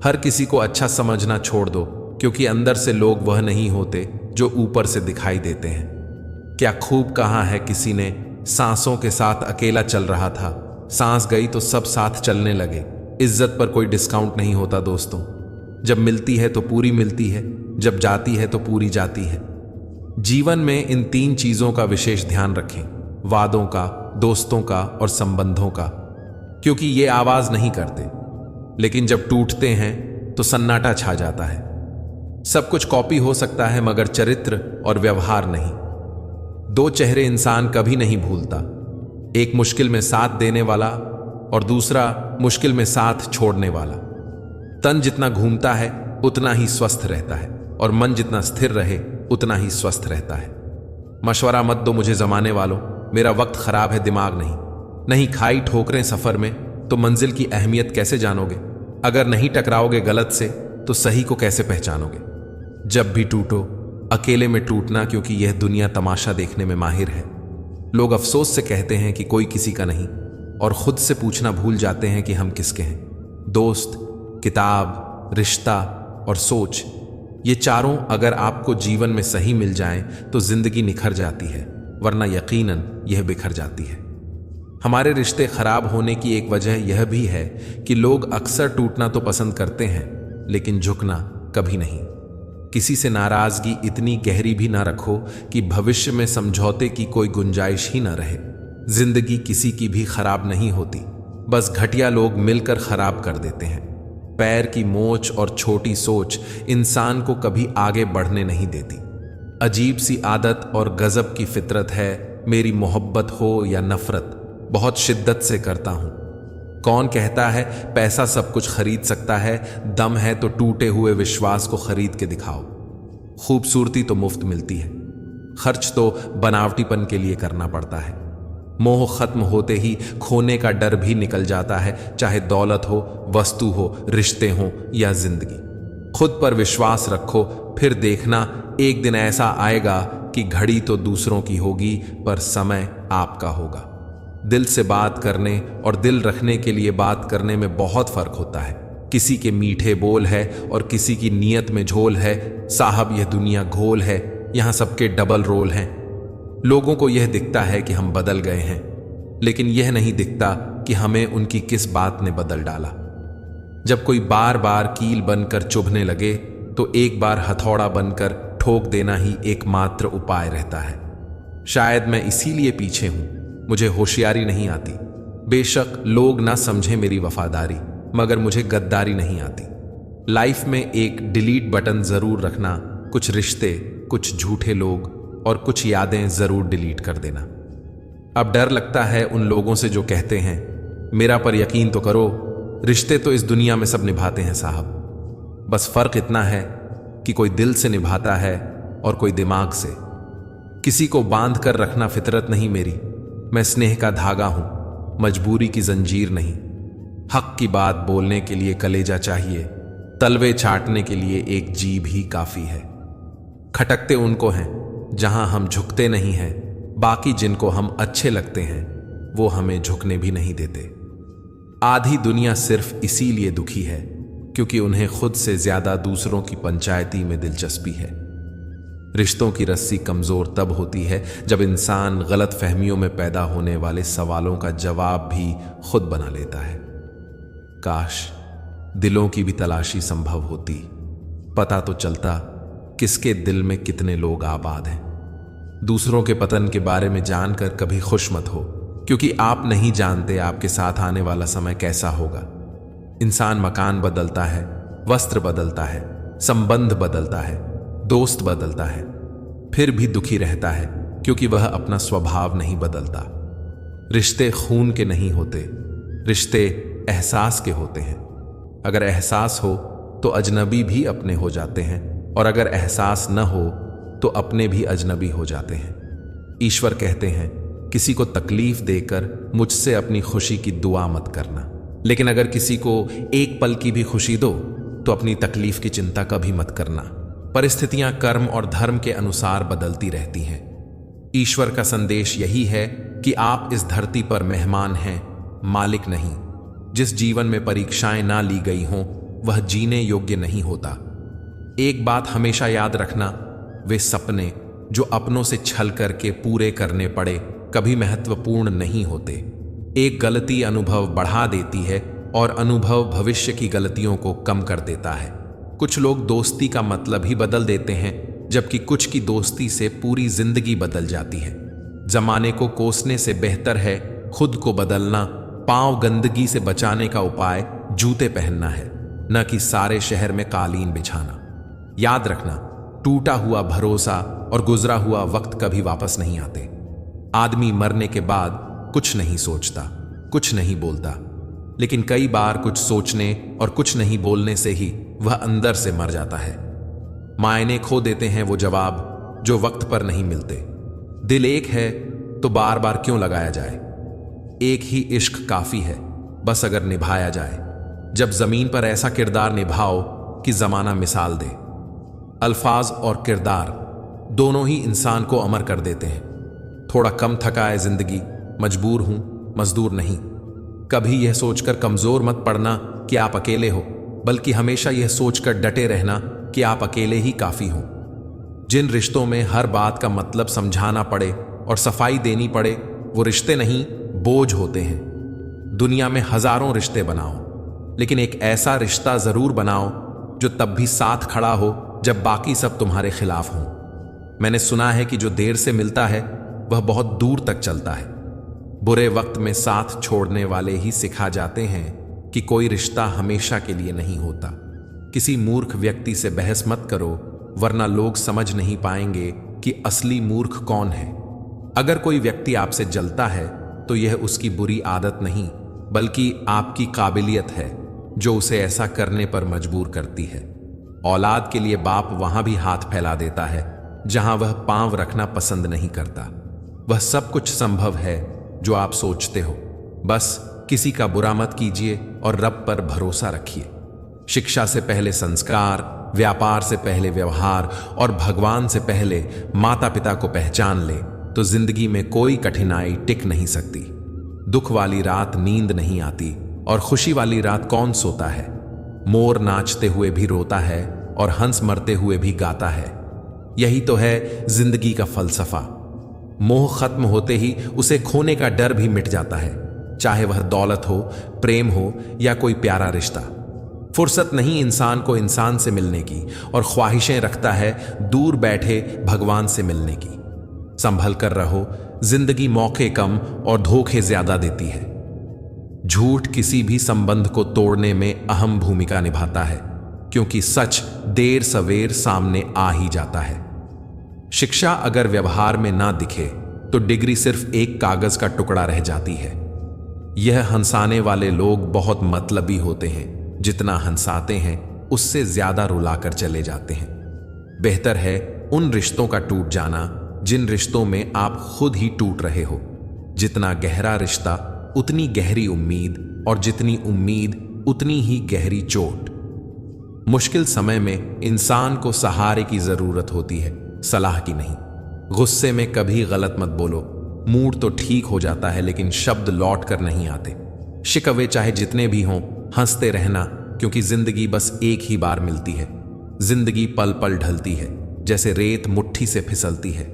हर किसी को अच्छा समझना छोड़ दो, क्योंकि अंदर से लोग वह नहीं होते जो ऊपर से दिखाई देते हैं। क्या खूब कहा है किसी ने, सांसों के साथ अकेला चल रहा था, सांस गई तो सब साथ चलने लगे। इज्जत पर कोई डिस्काउंट नहीं होता दोस्तों। जब मिलती है तो पूरी मिलती है, जब जाती है तो पूरी जाती है। जीवन में इन 3 चीजों का विशेष ध्यान रखें: वादों का, दोस्तों का और संबंधों का, क्योंकि ये आवाज नहीं करते, लेकिन जब टूटते हैं तो सन्नाटा छा जाता है। सब कुछ कॉपी हो सकता है, मगर चरित्र और व्यवहार नहीं। 2 चेहरे इंसान कभी नहीं भूलता, एक मुश्किल में साथ देने वाला और दूसरा मुश्किल में साथ छोड़ने वाला। तन जितना घूमता है उतना ही स्वस्थ रहता है, और मन जितना स्थिर रहे उतना ही स्वस्थ रहता है। मशवरा मत दो मुझे जमाने वालों, मेरा वक्त खराब है, दिमाग नहीं खाई ठोकरें सफर में तो मंजिल की अहमियत कैसे जानोगे। अगर नहीं टकराओगे गलत से तो सही को कैसे पहचानोगे। जब भी टूटो अकेले में टूटना, क्योंकि यह दुनिया तमाशा देखने में माहिर है। लोग अफसोस से कहते हैं कि कोई किसी का नहीं, और खुद से पूछना भूल जाते हैं कि हम किसके हैं। दोस्त, किताब, रिश्ता और सोच, ये चारों अगर आपको जीवन में सही मिल जाएं तो जिंदगी निखर जाती है, वरना यकीनन यह बिखर जाती है। हमारे रिश्ते खराब होने की एक वजह यह भी है कि लोग अक्सर टूटना तो पसंद करते हैं, लेकिन झुकना कभी नहीं। किसी से नाराजगी इतनी गहरी भी ना रखो कि भविष्य में समझौते की कोई गुंजाइश ही ना रहे। जिंदगी किसी की भी खराब नहीं होती, बस घटिया लोग मिलकर खराब कर देते हैं। पैर की मोच और छोटी सोच इंसान को कभी आगे बढ़ने नहीं देती। अजीब सी आदत और गजब की फितरत है, मेरी मोहब्बत हो या नफरत बहुत शिद्दत से करता हूं। कौन कहता है पैसा सब कुछ खरीद सकता है, दम है तो टूटे हुए विश्वास को खरीद के दिखाओ। खूबसूरती तो मुफ्त मिलती है, खर्च तो बनावटीपन के लिए करना पड़ता है। मोह खत्म होते ही खोने का डर भी निकल जाता है, चाहे दौलत हो, वस्तु हो, रिश्ते हो या जिंदगी। खुद पर विश्वास रखो, फिर देखना एक दिन ऐसा आएगा कि घड़ी तो दूसरों की होगी पर समय आपका होगा। दिल से बात करने और दिल रखने के लिए बात करने में बहुत फर्क होता है। किसी के मीठे बोल है और किसी की नीयत में झोल है। साहब यह दुनिया घोल है, यहां सबके डबल रोल हैं। लोगों को यह दिखता है कि हम बदल गए हैं, लेकिन यह नहीं दिखता कि हमें उनकी किस बात ने बदल डाला। जब कोई बार बार कील बनकर चुभने लगे तो एक बार हथौड़ा बनकर ठोक देना ही एकमात्र उपाय रहता है। शायद मैं इसीलिए पीछे हूं, मुझे होशियारी नहीं आती। बेशक लोग ना समझे मेरी वफादारी, मगर मुझे गद्दारी नहीं आती। लाइफ में एक डिलीट बटन जरूर रखना, कुछ रिश्ते, कुछ झूठे लोग और कुछ यादें जरूर डिलीट कर देना। अब डर लगता है उन लोगों से जो कहते हैं मेरा पर यकीन तो करो, रिश्ते तो इस दुनिया में सब निभाते हैं साहब। बस फर्क इतना है कि कोई दिल से निभाता है और कोई दिमाग से। किसी को बांध कर रखना फितरत नहीं मेरी, मैं स्नेह का धागा हूं, मजबूरी की जंजीर नहीं। हक की बात बोलने के लिए कलेजा चाहिए, तलवे छाटने के लिए एक जीभ ही काफी है। खटकते उनको हैं जहां हम झुकते नहीं हैं, बाकी जिनको हम अच्छे लगते हैं वो हमें झुकने भी नहीं देते। आधी दुनिया सिर्फ इसीलिए दुखी है क्योंकि उन्हें खुद से ज्यादा दूसरों की पंचायती में दिलचस्पी है। रिश्तों की रस्सी कमजोर तब होती है जब इंसान गलत फहमियों में पैदा होने वाले सवालों का जवाब भी खुद बना लेता है। काश दिलों की भी तलाशी संभव होती, पता तो चलता किसके दिल में कितने लोग आबाद हैं। दूसरों के पतन के बारे में जानकर कभी खुश मत हो, क्योंकि आप नहीं जानते आपके साथ आने वाला समय कैसा होगा। इंसान मकान बदलता है, वस्त्र बदलता है, संबंध बदलता है, दोस्त बदलता है, फिर भी दुखी रहता है क्योंकि वह अपना स्वभाव नहीं बदलता। रिश्ते खून के नहीं होते, रिश्ते एहसास के होते हैं। अगर एहसास हो तो अजनबी भी अपने हो जाते हैं, और अगर एहसास न हो तो अपने भी अजनबी हो जाते हैं। ईश्वर कहते हैं, किसी को तकलीफ देकर मुझसे अपनी खुशी की दुआ मत करना, लेकिन अगर किसी को एक पल की भी खुशी दो तो अपनी तकलीफ की चिंता कभी मत करना। परिस्थितियां कर्म और धर्म के अनुसार बदलती रहती हैं। ईश्वर का संदेश यही है कि आप इस धरती पर मेहमान हैं, मालिक नहीं। जिस जीवन में परीक्षाएं ना ली गई हों वह जीने योग्य नहीं होता। एक बात हमेशा याद रखना, वे सपने जो अपनों से छल करके पूरे करने पड़े कभी महत्वपूर्ण नहीं होते। एक गलती अनुभव बढ़ा देती है और अनुभव भविष्य की गलतियों को कम कर देता है। कुछ लोग दोस्ती का मतलब ही बदल देते हैं, जबकि कुछ की दोस्ती से पूरी जिंदगी बदल जाती है। जमाने को कोसने से बेहतर है खुद को बदलना। पांव गंदगी से बचाने का उपाय जूते पहनना है, न कि सारे शहर में कालीन बिछाना। याद रखना, टूटा हुआ भरोसा और गुजरा हुआ वक्त कभी वापस नहीं आते। आदमी मरने के बाद कुछ नहीं सोचता, कुछ नहीं बोलता, लेकिन कई बार कुछ सोचने और कुछ नहीं बोलने से ही वह अंदर से मर जाता है। मायने खो देते हैं वो जवाब जो वक्त पर नहीं मिलते। दिल एक है तो बार बार क्यों लगाया जाए। एक ही इश्क काफी है, बस अगर निभाया जाए। जब जमीन पर ऐसा किरदार निभाओ कि जमाना मिसाल दे। अल्फाज और किरदार दोनों ही इंसान को अमर कर देते हैं। थोड़ा कम थकाए जिंदगी, मजबूर हूं मजदूर नहीं। कभी यह सोचकर कमजोर मत पड़ना कि आप अकेले हो, बल्कि हमेशा यह सोचकर डटे रहना कि आप अकेले ही काफी हो। जिन रिश्तों में हर बात का मतलब समझाना पड़े और सफाई देनी पड़े, वो रिश्ते नहीं बोझ होते हैं। दुनिया में हजारों रिश्ते बनाओ, लेकिन एक ऐसा रिश्ता जरूर बनाओ जो तब भी साथ खड़ा हो जब बाकी सब तुम्हारे खिलाफ हों। मैंने सुना है कि जो देर से मिलता है वह बहुत दूर तक चलता है। बुरे वक्त में साथ छोड़ने वाले ही सिखा जाते हैं कि कोई रिश्ता हमेशा के लिए नहीं होता। किसी मूर्ख व्यक्ति से बहस मत करो, वरना लोग समझ नहीं पाएंगे कि असली मूर्ख कौन है। अगर कोई व्यक्ति आपसे जलता है तो यह उसकी बुरी आदत नहीं, बल्कि आपकी काबिलियत है जो उसे ऐसा करने पर मजबूर करती है। औलाद के लिए बाप वहां भी हाथ फैला देता है जहां वह पांव रखना पसंद नहीं करता। वह सब कुछ संभव है जो आप सोचते हो। बस किसी का बुरा मत कीजिए और रब पर भरोसा रखिए। शिक्षा से पहले संस्कार, व्यापार से पहले व्यवहार और भगवान से पहले माता पिता को पहचान ले तो जिंदगी में कोई कठिनाई टिक नहीं सकती। दुख वाली रात नींद नहीं आती और खुशी वाली रात कौन सोता है। मोर नाचते हुए भी रोता है और हंस मरते हुए भी गाता है। यही तो है जिंदगी का फलसफा। मोह खत्म होते ही उसे खोने का डर भी मिट जाता है, चाहे वह दौलत हो, प्रेम हो या कोई प्यारा रिश्ता। फुर्सत नहीं इंसान को इंसान से मिलने की, और ख्वाहिशें रखता है दूर बैठे भगवान से मिलने की। संभल कर रहो, जिंदगी मौके कम और धोखे ज्यादा देती है। झूठ किसी भी संबंध को तोड़ने में अहम भूमिका निभाता है, क्योंकि सच देर सवेर सामने आ ही जाता है। शिक्षा अगर व्यवहार में ना दिखे तो डिग्री सिर्फ एक कागज का टुकड़ा रह जाती है। यह हंसाने वाले लोग बहुत मतलबी होते हैं, जितना हंसाते हैं उससे ज्यादा रुलाकर चले जाते हैं। बेहतर है उन रिश्तों का टूट जाना जिन रिश्तों में आप खुद ही टूट रहे हो। जितना गहरा रिश्ता उतनी गहरी उम्मीद, और जितनी उम्मीद उतनी ही गहरी चोट। मुश्किल समय में इंसान को सहारे की जरूरत होती है, सलाह की नहीं। गुस्से में कभी गलत मत बोलो, मूड तो ठीक हो जाता है लेकिन शब्द लौट कर नहीं आते। शिकवे चाहे जितने भी हों, हंसते रहना, क्योंकि जिंदगी बस एक ही बार मिलती है। जिंदगी पल पल ढलती है, जैसे रेत मुट्ठी से फिसलती है।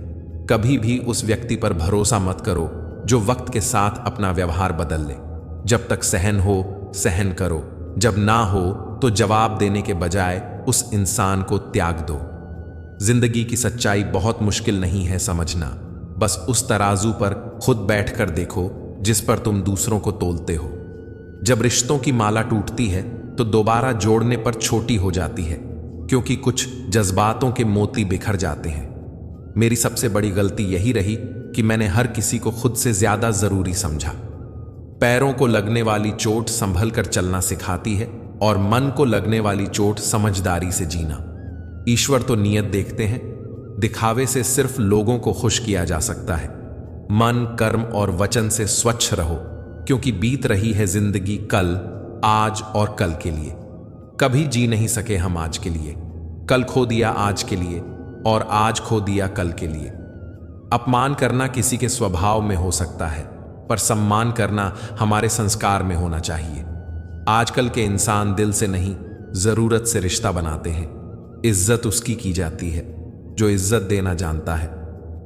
कभी भी उस व्यक्ति पर भरोसा मत करो जो वक्त के साथ अपना व्यवहार बदल ले। जब तक सहन हो सहन करो, जब ना हो तो जवाब देने के बजाय उस इंसान को त्याग दो। जिंदगी की सच्चाई बहुत मुश्किल नहीं है समझना, बस उस तराजू पर खुद बैठकर देखो जिस पर तुम दूसरों को तोलते हो। जब रिश्तों की माला टूटती है तो दोबारा जोड़ने पर छोटी हो जाती है, क्योंकि कुछ जज्बातों के मोती बिखर जाते हैं। मेरी सबसे बड़ी गलती यही रही कि मैंने हर किसी को खुद से ज्यादा जरूरी समझा। पैरों को लगने वाली चोट संभल कर चलना सिखाती है और मन को लगने वाली चोट समझदारी से जीना। ईश्वर तो नीयत देखते हैं, दिखावे से सिर्फ लोगों को खुश किया जा सकता है। मन, कर्म और वचन से स्वच्छ रहो, क्योंकि बीत रही है जिंदगी कल, आज और कल के लिए। कभी जी नहीं सके हम आज के लिए, कल खो दिया आज के लिए और आज खो दिया कल के लिए। अपमान करना किसी के स्वभाव में हो सकता है, पर सम्मान करना हमारे संस्कार में होना चाहिए। आजकल के इंसान दिल से नहीं, जरूरत से रिश्ता बनाते हैं। इज्जत उसकी की जाती है जो इज्जत देना जानता है,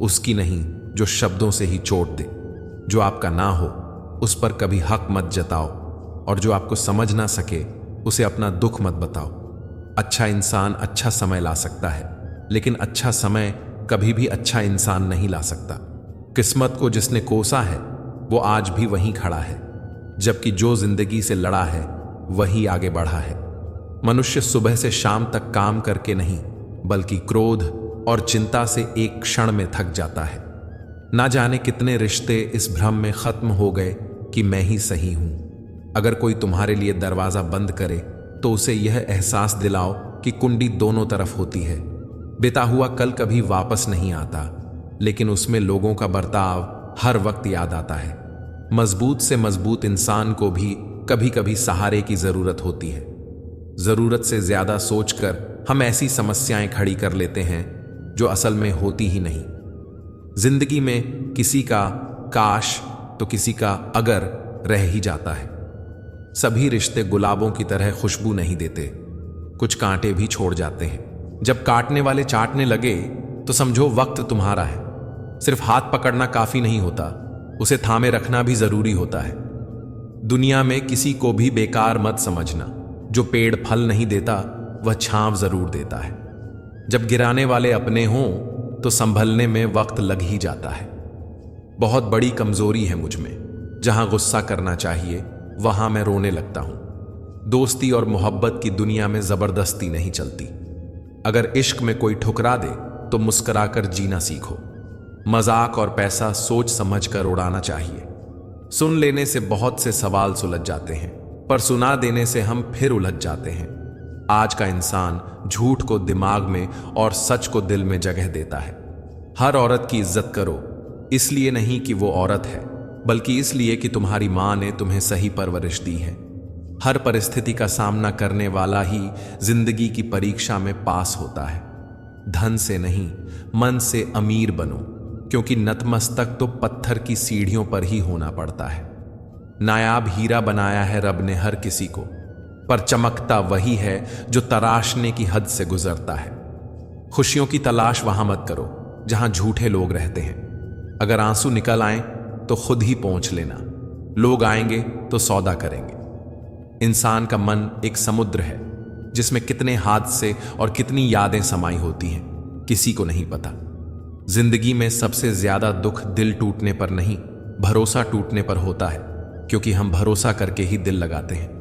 उसकी नहीं जो शब्दों से ही चोट दे। जो आपका ना हो उस पर कभी हक मत जताओ, और जो आपको समझ ना सके उसे अपना दुख मत बताओ। अच्छा इंसान अच्छा समय ला सकता है, लेकिन अच्छा समय कभी भी अच्छा इंसान नहीं ला सकता। किस्मत को जिसने कोसा है वो आज भी वहीं खड़ा है, जबकि जो जिंदगी से लड़ा है वही आगे बढ़ा है। मनुष्य सुबह से शाम तक काम करके नहीं, बल्कि क्रोध और चिंता से एक क्षण में थक जाता है। ना जाने कितने रिश्ते इस भ्रम में खत्म हो गए कि मैं ही सही हूं। अगर कोई तुम्हारे लिए दरवाजा बंद करे तो उसे यह एहसास दिलाओ कि कुंडी दोनों तरफ होती है। बीता हुआ कल कभी वापस नहीं आता, लेकिन उसमें लोगों का बर्ताव हर वक्त याद आता है। मजबूत से मजबूत इंसान को भी कभी कभी सहारे की जरूरत होती है। जरूरत से ज्यादा सोचकर हम ऐसी समस्याएं खड़ी कर लेते हैं जो असल में होती ही नहीं। जिंदगी में किसी का काश तो किसी का अगर रह ही जाता है। सभी रिश्ते गुलाबों की तरह खुशबू नहीं देते, कुछ कांटे भी छोड़ जाते हैं। जब काटने वाले चाटने लगे तो समझो वक्त तुम्हारा है। सिर्फ हाथ पकड़ना काफी नहीं होता, उसे थामे रखना भी जरूरी होता है। दुनिया में किसी को भी बेकार मत समझना। जो पेड़ फल नहीं देता वह छांव जरूर देता है। जब गिराने वाले अपने हों तो संभलने में वक्त लग ही जाता है। बहुत बड़ी कमजोरी है मुझ में, जहां गुस्सा करना चाहिए वहां मैं रोने लगता हूं। दोस्ती और मोहब्बत की दुनिया में जबरदस्ती नहीं चलती। अगर इश्क में कोई ठुकरा दे तो मुस्कुराकर जीना सीखो। मजाक और पैसा सोच समझ कर उड़ाना चाहिए। सुन लेने से बहुत से सवाल सुलझ जाते हैं, पर सुना देने से हम फिर उलझ जाते हैं। आज का इंसान झूठ को दिमाग में और सच को दिल में जगह देता है। हर औरत की इज्जत करो, इसलिए नहीं कि वो औरत है, बल्कि इसलिए कि तुम्हारी मां ने तुम्हें सही परवरिश दी है। हर परिस्थिति का सामना करने वाला ही जिंदगी की परीक्षा में पास होता है। धन से नहीं, मन से अमीर बनो, क्योंकि नतमस्तक तो पत्थर की सीढ़ियों पर ही होना पड़ता है। नायाब हीरा बनाया है रब ने हर किसी को, पर चमकता वही है जो तराशने की हद से गुजरता है। खुशियों की तलाश वहां मत करो जहां झूठे लोग रहते हैं। अगर आंसू निकल आए तो खुद ही पहुंच लेना, लोग आएंगे तो सौदा करेंगे। इंसान का मन एक समुद्र है जिसमें कितने हादसे और कितनी यादें समाई होती हैं, किसी को नहीं पता। जिंदगी में सबसे ज्यादा दुख दिल टूटने पर नहीं, भरोसा टूटने पर होता है, क्योंकि हम भरोसा करके ही दिल लगाते हैं।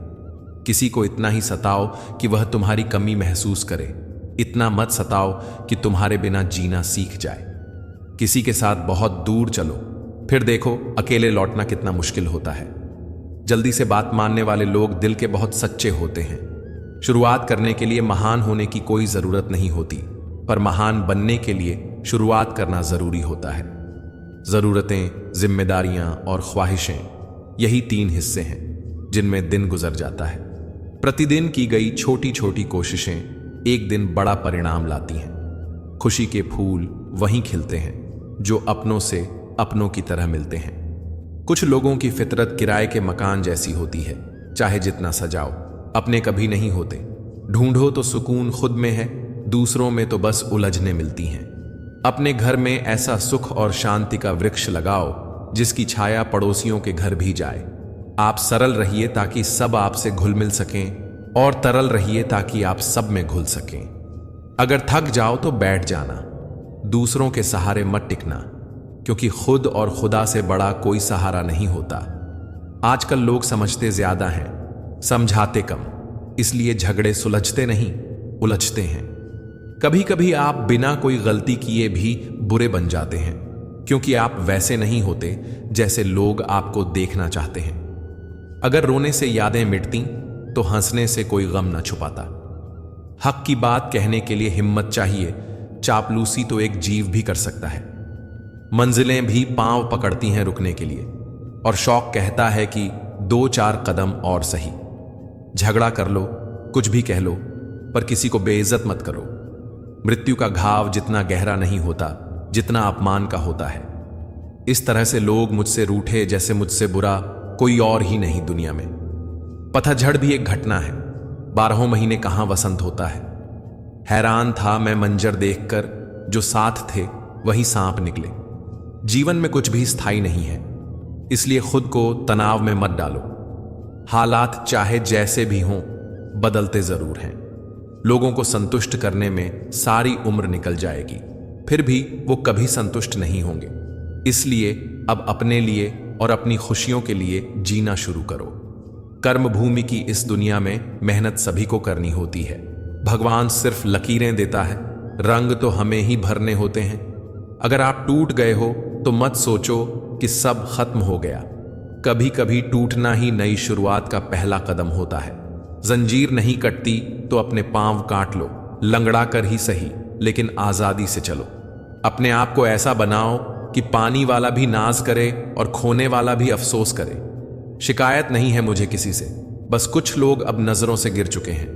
किसी को इतना ही सताओ कि वह तुम्हारी कमी महसूस करे, इतना मत सताओ कि तुम्हारे बिना जीना सीख जाए। किसी के साथ बहुत दूर चलो, फिर देखो अकेले लौटना कितना मुश्किल होता है। जल्दी से बात मानने वाले लोग दिल के बहुत सच्चे होते हैं। शुरुआत करने के लिए महान होने की कोई जरूरत नहीं होती, पर महान बनने के लिए शुरुआत करना जरूरी होता है। जरूरतें, जिम्मेदारियां और ख्वाहिशें, यही 3 हिस्से हैं जिनमें दिन गुजर जाता है। प्रतिदिन की गई छोटी छोटी कोशिशें एक दिन बड़ा परिणाम लाती हैं। खुशी के फूल वहीं खिलते हैं जो अपनों से अपनों की तरह मिलते हैं। कुछ लोगों की फितरत किराए के मकान जैसी होती है, चाहे जितना सजाओ अपने कभी नहीं होते। ढूंढो तो सुकून खुद में है, दूसरों में तो बस उलझने मिलती हैं। अपने घर में ऐसा सुख और शांति का वृक्ष लगाओ जिसकी छाया पड़ोसियों के घर भी जाए। आप सरल रहिए ताकि सब आपसे घुल मिल सकें, और तरल रहिए ताकि आप सब में घुल सकें। अगर थक जाओ तो बैठ जाना, दूसरों के सहारे मत टिकना, क्योंकि खुद और खुदा से बड़ा कोई सहारा नहीं होता। आजकल लोग समझते ज्यादा हैं, समझाते कम, इसलिए झगड़े सुलझते नहीं, उलझते हैं। कभी कभी आप बिना कोई गलती किए भी बुरे बन जाते हैं, क्योंकि आप वैसे नहीं होते जैसे लोग आपको देखना चाहते हैं। अगर रोने से यादें मिटती तो हंसने से कोई गम न छुपाता। हक की बात कहने के लिए हिम्मत चाहिए, चापलूसी तो एक जीव भी कर सकता है। मंजिलें भी पांव पकड़ती हैं रुकने के लिए, और शौक कहता है कि 2-4 कदम और सही। झगड़ा कर लो, कुछ भी कह लो, पर किसी को बेइज्जत मत करो। मृत्यु का घाव जितना गहरा नहीं होता जितना अपमान का होता है। इस तरह से लोग मुझसे रूठे जैसे मुझसे बुरा कोई और ही नहीं दुनिया में। पतझड़ भी एक घटना है, 12 महीने कहां वसंत होता है। हैरान था मैं मंजर देखकर, जो साथ थे वही सांप निकले। जीवन में कुछ भी स्थायी नहीं है, इसलिए खुद को तनाव में मत डालो। हालात चाहे जैसे भी हों, बदलते जरूर हैं। लोगों को संतुष्ट करने में सारी उम्र निकल जाएगी, फिर भी वो कभी संतुष्ट नहीं होंगे। इसलिए अब अपने लिए और अपनी खुशियों के लिए जीना शुरू करो। कर्म भूमि की इस दुनिया में मेहनत सभी को करनी होती है। भगवान सिर्फ लकीरें देता है, रंग तो हमें ही भरने होते हैं। अगर आप टूट गए हो तो मत सोचो कि सब खत्म हो गया। कभी कभी टूटना ही नई शुरुआत का पहला कदम होता है। जंजीर नहीं कटती तो अपने पांव काट लो, लंगड़ा कर ही सही, लेकिन आजादी से चलो। अपने आप को ऐसा बनाओ कि पानी वाला भी नाज करे और खोने वाला भी अफसोस करे। शिकायत नहीं है मुझे किसी से, बस कुछ लोग अब नजरों से गिर चुके हैं।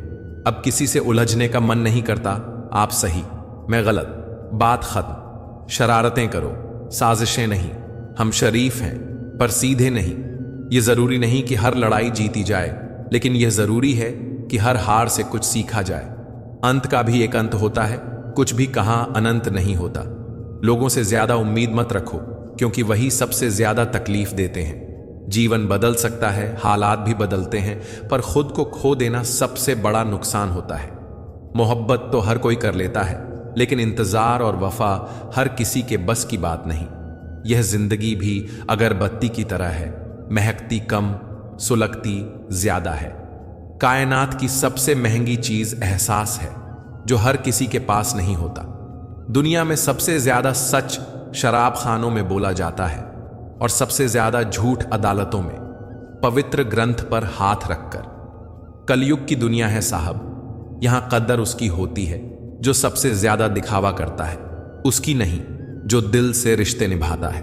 अब किसी से उलझने का मन नहीं करता। आप सही, मैं गलत, बात खत्म। शरारतें करो, साजिशें नहीं। हम शरीफ हैं पर सीधे नहीं। यह जरूरी नहीं कि हर लड़ाई जीती जाए, लेकिन यह जरूरी है कि हर हार से कुछ सीखा जाए। अंत का भी एक अंत होता है, कुछ भी कहां अनंत नहीं होता। लोगों से ज्यादा उम्मीद मत रखो, क्योंकि वही सबसे ज्यादा तकलीफ देते हैं। जीवन बदल सकता है, हालात भी बदलते हैं, पर खुद को खो देना सबसे बड़ा नुकसान होता है। मोहब्बत तो हर कोई कर लेता है, लेकिन इंतजार और वफा हर किसी के बस की बात नहीं। यह जिंदगी भी अगरबत्ती की तरह है, महकती कम, सुलगती ज्यादा है। कायनात की सबसे महंगी चीज एहसास है, जो हर किसी के पास नहीं होता। दुनिया में सबसे ज्यादा सच शराब खानों में बोला जाता है, और सबसे ज्यादा झूठ अदालतों में, पवित्र ग्रंथ पर हाथ रखकर। कलयुग की दुनिया है साहब, यहां कदर उसकी होती है जो सबसे ज्यादा दिखावा करता है, उसकी नहीं जो दिल से रिश्ते निभाता है।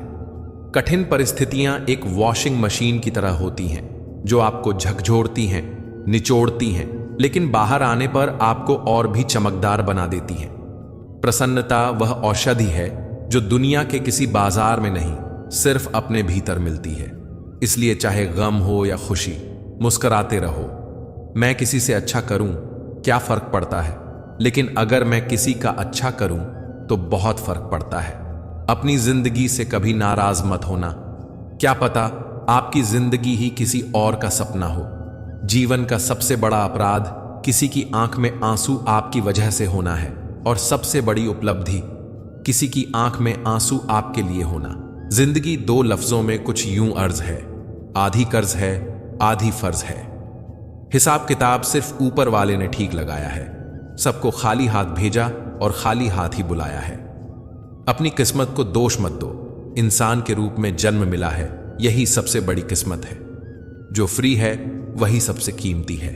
कठिन परिस्थितियां एक वॉशिंग मशीन की तरह होती हैं, जो आपको झकझोरती हैं, निचोड़ती हैं, लेकिन बाहर आने पर आपको और भी चमकदार बना देती हैं। प्रसन्नता वह औषधि है जो दुनिया के किसी बाजार में नहीं, सिर्फ अपने भीतर मिलती है। इसलिए चाहे गम हो या खुशी, मुस्कुराते रहो। मैं किसी से अच्छा करूं, क्या फर्क पड़ता है, लेकिन अगर मैं किसी का अच्छा करूं तो बहुत फर्क पड़ता है। अपनी जिंदगी से कभी नाराज मत होना, क्या पता आपकी जिंदगी ही किसी और का सपना हो। जीवन का सबसे बड़ा अपराध किसी की आंख में आंसू आपकी वजह से होना है, और सबसे बड़ी उपलब्धि किसी की आंख में आंसू आपके लिए होना। जिंदगी 2 लफ्जों में कुछ यूं अर्ज है, आधी कर्ज है, आधी फर्ज है। हिसाब किताब सिर्फ ऊपर वाले ने ठीक लगाया है। सबको खाली हाथ भेजा और खाली हाथ ही बुलाया है। अपनी किस्मत को दोष मत दो, इंसान के रूप में जन्म मिला है, यही सबसे बड़ी किस्मत है। जो फ्री है वही सबसे कीमती है।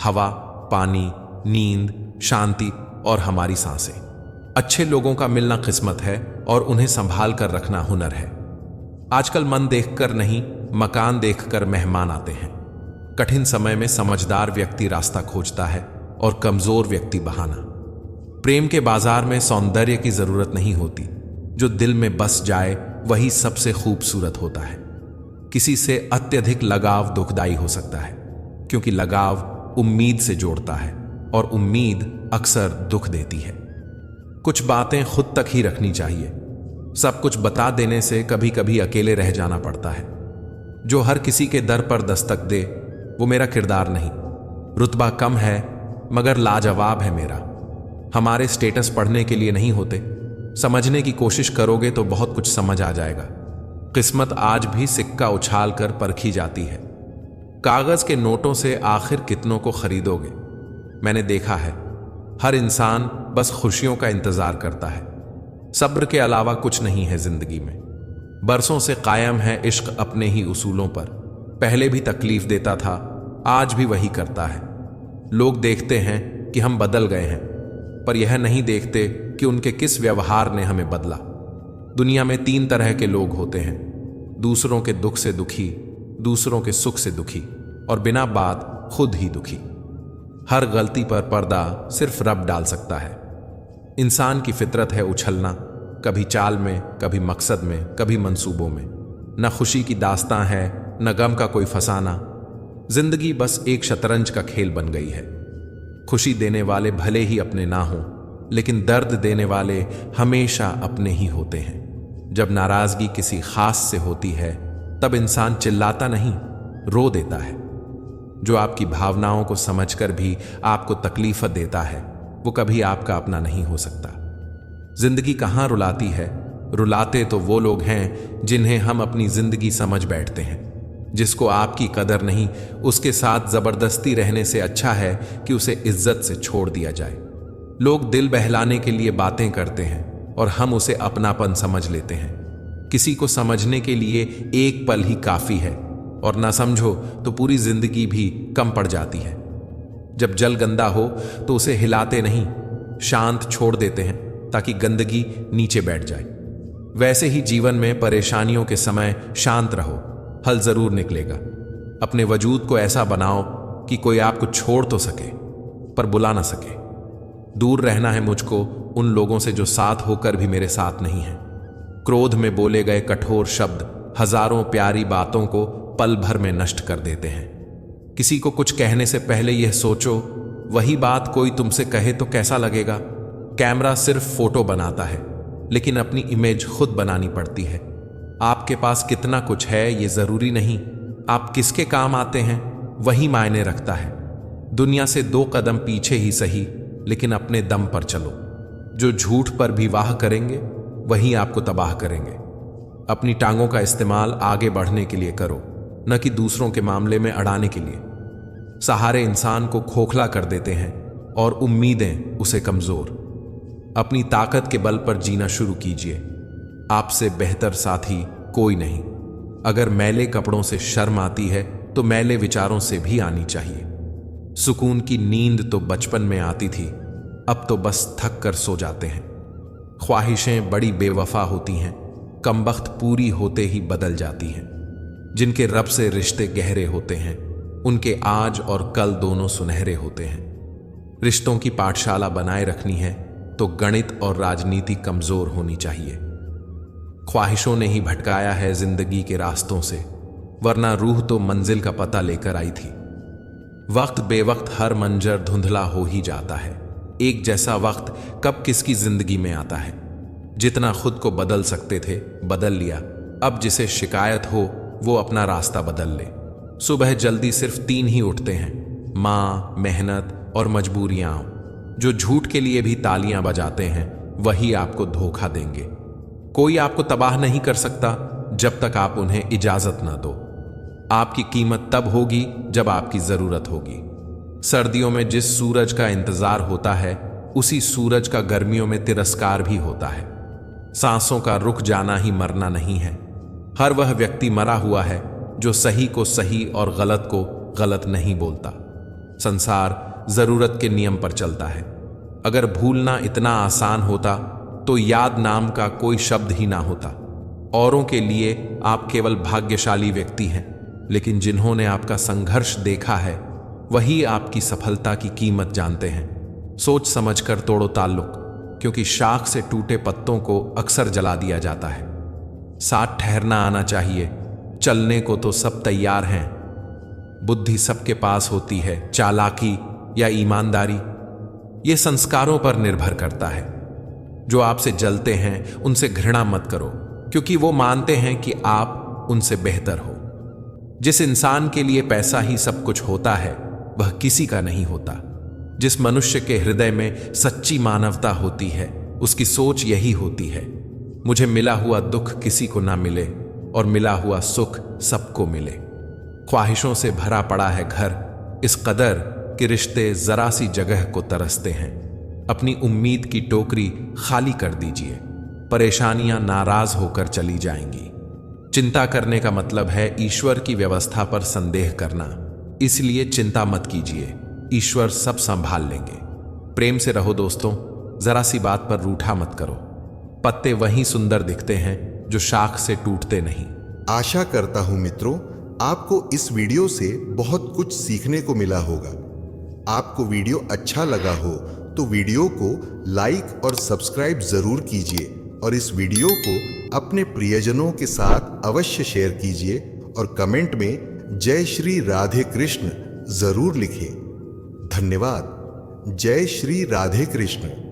हवा, पानी, नींद, शांति और हमारी सांसें। अच्छे लोगों का मिलना किस्मत है, और उन्हें संभाल कर रखना हुनर है। आजकल मन देखकर नहीं, मकान देखकर मेहमान आते हैं। कठिन समय में समझदार व्यक्ति रास्ता खोजता है और कमजोर व्यक्ति बहाना। प्रेम के बाजार में सौंदर्य की जरूरत नहीं होती, जो दिल में बस जाए वही सबसे खूबसूरत होता है। किसी से अत्यधिक लगाव दुखदाई हो सकता है, क्योंकि लगाव उम्मीद से जोड़ता है और उम्मीद अक्सर दुख देती है। कुछ बातें खुद तक ही रखनी चाहिए। सब कुछ बता देने से कभी कभी अकेले रह जाना पड़ता है। जो हर किसी के दर पर दस्तक दे वो मेरा किरदार नहीं। रुतबा कम है मगर लाजवाब है मेरा। हमारे स्टेटस पढ़ने के लिए नहीं होते। समझने की कोशिश करोगे तो बहुत कुछ समझ आ जाएगा। किस्मत आज भी सिक्का उछाल कर परखी जाती है। कागज के नोटों से आखिर कितनों को खरीदोगे? मैंने देखा है हर इंसान बस खुशियों का इंतजार करता है। सब्र के अलावा कुछ नहीं है जिंदगी में। बरसों से कायम है इश्क अपने ही उसूलों पर। पहले भी तकलीफ देता था, आज भी वही करता है। लोग देखते हैं कि हम बदल गए हैं, पर यह नहीं देखते कि उनके किस व्यवहार ने हमें बदला। दुनिया में 3 तरह के लोग होते हैं, दूसरों के दुख से दुखी, दूसरों के सुख से दुखी और बिना बात खुद ही दुखी। हर गलती पर पर्दा सिर्फ रब डाल सकता है। इंसान की फितरत है उछलना, कभी चाल में, कभी मकसद में, कभी मंसूबों में। न खुशी की दास्तां है, न गम का कोई फसाना। जिंदगी बस एक शतरंज का खेल बन गई है। खुशी देने वाले भले ही अपने ना हों, लेकिन दर्द देने वाले हमेशा अपने ही होते हैं। जब नाराजगी किसी खास से होती है तब इंसान चिल्लाता नहीं, रो देता है। जो आपकी भावनाओं को समझकर भी आपको तकलीफ देता है वो कभी आपका अपना नहीं हो सकता। जिंदगी कहाँ रुलाती है? रुलाते तो वो लोग हैं जिन्हें हम अपनी जिंदगी समझ बैठते हैं। जिसको आपकी कदर नहीं, उसके साथ जबरदस्ती रहने से अच्छा है कि उसे इज्जत से छोड़ दिया जाए। लोग दिल बहलाने के लिए बातें करते हैं और हम उसे अपनापन समझ लेते हैं। किसी को समझने के लिए एक पल ही काफी है और ना समझो तो पूरी जिंदगी भी कम पड़ जाती है। जब जल गंदा हो तो उसे हिलाते नहीं, शांत छोड़ देते हैं ताकि गंदगी नीचे बैठ जाए। वैसे ही जीवन में परेशानियों के समय शांत रहो, हल जरूर निकलेगा। अपने वजूद को ऐसा बनाओ कि कोई आपको छोड़ तो सके पर बुला ना सके। दूर रहना है मुझको उन लोगों से जो साथ होकर भी मेरे साथ नहीं है। क्रोध में बोले गए कठोर शब्द हजारों प्यारी बातों को पल भर में नष्ट कर देते हैं। किसी को कुछ कहने से पहले यह सोचो, वही बात कोई तुमसे कहे तो कैसा लगेगा। कैमरा सिर्फ फोटो बनाता है, लेकिन अपनी इमेज खुद बनानी पड़ती है। आपके पास कितना कुछ है ये जरूरी नहीं, आप किसके काम आते हैं वही मायने रखता है। दुनिया से 2 कदम पीछे ही सही, लेकिन अपने दम पर चलो। जो झूठ पर भी वाह करेंगे वही आपको तबाह करेंगे। अपनी टांगों का इस्तेमाल आगे बढ़ने के लिए करो, न कि दूसरों के मामले में अड़ाने के लिए। सहारे इंसान को खोखला कर देते हैं और उम्मीदें उसे कमजोर। अपनी ताकत के बल पर जीना शुरू कीजिए। आपसे बेहतर साथी कोई नहीं। अगर मैले कपड़ों से शर्म आती है तो मैले विचारों से भी आनी चाहिए। सुकून की नींद तो बचपन में आती थी, अब तो बस थक कर सो जाते हैं। ख्वाहिशें बड़ी बेवफा होती हैं, कमबख्त पूरी होते ही बदल जाती हैं। जिनके रब से रिश्ते गहरे होते हैं उनके आज और कल दोनों सुनहरे होते हैं। रिश्तों की पाठशाला बनाए रखनी है तो गणित और राजनीति कमजोर होनी चाहिए। ख्वाहिशों ने ही भटकाया है जिंदगी के रास्तों से, वरना रूह तो मंजिल का पता लेकर आई थी। वक्त बेवक्त हर मंजर धुंधला हो ही जाता है। एक जैसा वक्त कब किसकी जिंदगी में आता है। जितना खुद को बदल सकते थे बदल लिया। अब जिसे शिकायत हो वो अपना रास्ता बदल ले। सुबह जल्दी सिर्फ 3 ही उठते हैं, माँ, मेहनत और मजबूरियां। जो झूठ के लिए भी तालियां बजाते हैं वही आपको धोखा देंगे। कोई आपको तबाह नहीं कर सकता जब तक आप उन्हें इजाजत ना दो। आपकी कीमत तब होगी जब आपकी जरूरत होगी। सर्दियों में जिस सूरज का इंतजार होता है उसी सूरज का गर्मियों में तिरस्कार भी होता है। सांसों का रुक जाना ही मरना नहीं है। हर वह व्यक्ति मरा हुआ है जो सही को सही और गलत को गलत नहीं बोलता। संसार जरूरत के नियम पर चलता है। अगर भूलना इतना आसान होता तो याद नाम का कोई शब्द ही ना होता। औरों के लिए आप केवल भाग्यशाली व्यक्ति हैं, लेकिन जिन्होंने आपका संघर्ष देखा है वही आपकी सफलता की कीमत जानते हैं। सोच समझकर तोड़ो ताल्लुक, क्योंकि शाख से टूटे पत्तों को अक्सर जला दिया जाता है। साथ ठहरना आना चाहिए। चलने को तो सब तैयार हैं। बुद्धि सबके पास होती है, चालाकी या ईमानदारी ये संस्कारों पर निर्भर करता है। जो आपसे जलते हैं उनसे घृणा मत करो, क्योंकि वो मानते हैं कि आप उनसे बेहतर हो। जिस इंसान के लिए पैसा ही सब कुछ होता है वह किसी का नहीं होता। जिस मनुष्य के हृदय में सच्ची मानवता होती है उसकी सोच यही होती है, मुझे मिला हुआ दुख किसी को ना मिले और मिला हुआ सुख सबको मिले। ख्वाहिशों से भरा पड़ा है घर, इस कदर कि रिश्ते जरा सी जगह को तरसते हैं। अपनी उम्मीद की टोकरी खाली कर दीजिए, परेशानियां नाराज होकर चली जाएंगी। चिंता करने का मतलब है ईश्वर की व्यवस्था पर संदेह करना, इसलिए चिंता मत कीजिए, ईश्वर सब संभाल लेंगे। प्रेम से रहो दोस्तों, जरा सी बात पर रूठा मत करो। पत्ते वहीं सुंदर दिखते हैं जो शाख से टूटते नहीं। आशा करता हूं मित्रों, आपको इस वीडियो से बहुत कुछ सीखने को मिला होगा। आपको वीडियो अच्छा लगा हो तो वीडियो को लाइक और सब्सक्राइब जरूर कीजिए और इस वीडियो को अपने प्रियजनों के साथ अवश्य शेयर कीजिए और कमेंट में जय श्री राधे कृष्ण जरूर लिखें। धन्यवाद। जय श्री राधे कृष्ण।